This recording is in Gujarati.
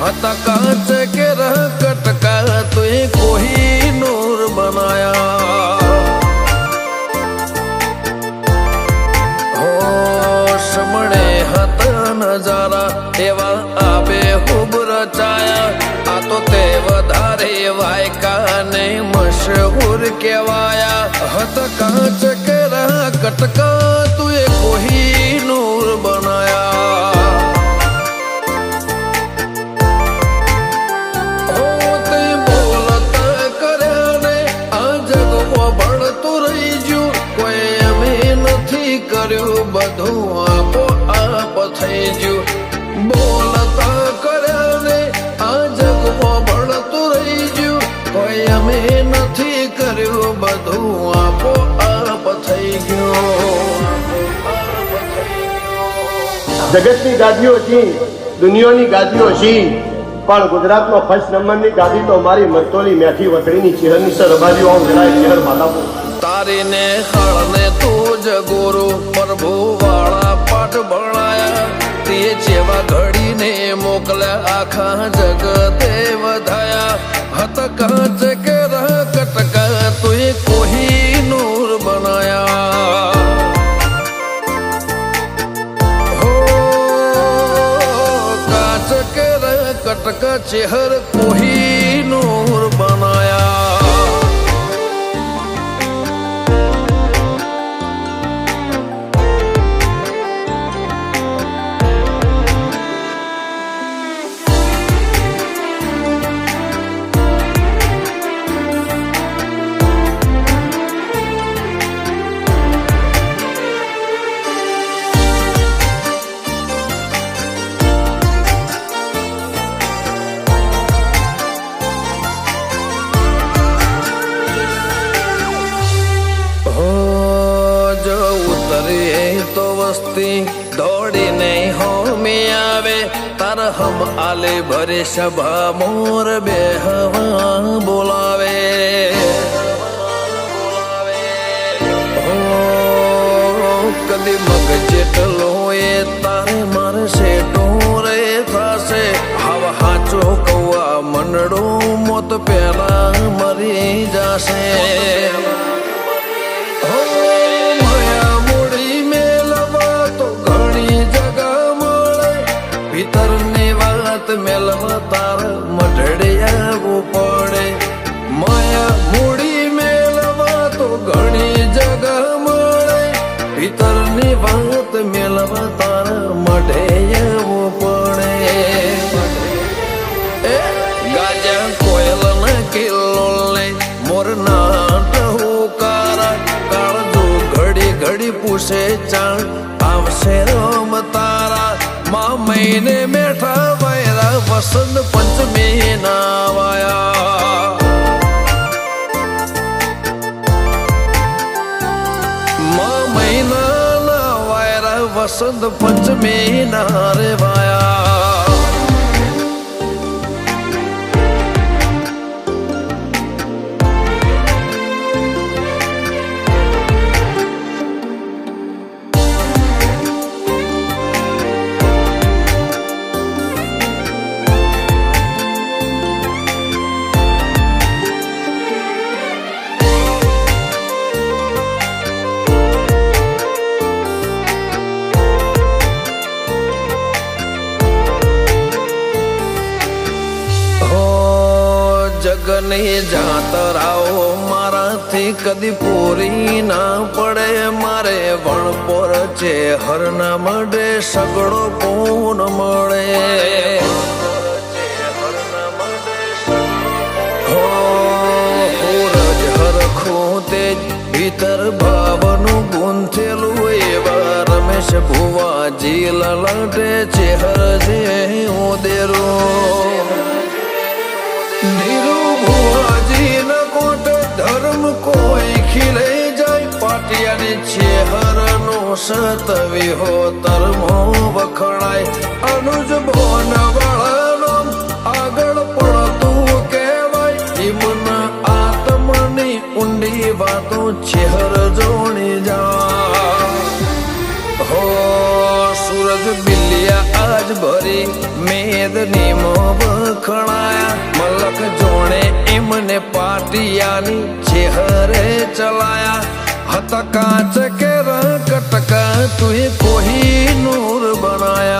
हता कांच के रह कटका तुए कोही नूर बनाया हो समणे हत नजारा एवा आबे खूब रचाया आ तो ते वधारे वायका ने मशहूर केवाया हत कांच के रह कटका तुए कोही नूर बनाया બધું આપો આપ થઈ ગયું બોલતા કર્યા રે આ જગમાં ભળતું રહી ગયું કોઈ અમે નથી કર્યું બધું આપો આપ થઈ ગયું જગતની ગાદીઓ છી દુનિયાની ગાદીઓ છી પણ ગુજરાતમાં ફર્સ્ટ નંબરની ગાદી તો મારી મરતોલી મેઠી વતડીની ચહેરની સર રબારીઓ આમ જણાય ચહેર માતાપુર તારી ને હળને તું જ ગુરુ પ્રભુ વાળા પાઠ ભણાયા તે જેવા ઘડીને મોકલ્યા આખા જગતે વધાયા હત કાંચ કે રહ કટકા તુએ કોહી નૂર બનાયા હો કાંચ કે રહ કટકા ચહેર કોહી નૂર બનાયા तो वस्ती दौड़ी नहीं हो में आवे तार हम आले भरे सभा मोर बेहवा बोलावे हो कदी मग जेटलो ये तारे मारे से टोरे थासे हवा हाचो कौआ मंडो मोत पेला मरी जासे મેલવા તાર મઢડે આવવું પડે માયા મૂડી મેલવા તો ઘણી જગા મળે ભીતરની વાત મેલવા તાર મઢે આવવું પડે ગાજા કોયલ ના કિલ્લો મોર નાટ હુકારા કાળજો ઘડી ઘડી પૂછે ચાણ આવશે રમ તારા माँ महीने मेठा वैरा वसंत पंचमी नावाया माँ महीना ना वैरा वसंत पंचमी नारे वाया જગની જાતરાઓ મારાથી કદી પૂરી ના પડે મારે વણપોર છે હરના મડે સગડો પૂન મળે હો રજ હરખું તેજ ભીતર ભાવનું ગુંથેલું એવા રમેશ ભુવાજી લલટે છે હરજે ઉદેરું ધીરુ ભુવાજી ન કોટ ધર્મ કોઈ ખીલે જાય પાટિયાની છેહરનો સતવી હો તરમો વખણાય અનુજ બોન વાળાનો આગળ પડતું કહેવાય હિમના આત્મની ઊંડી વાતો છેહર જોણી જા હો સૂરજ બિલિયા આજ ભરી મેદની મો વખણાયા મલક જોણે એમને પાટિયાની ચેહરે ચલાયા હતા કાચ કે કટકા તું કોઈ નૂર બનાયા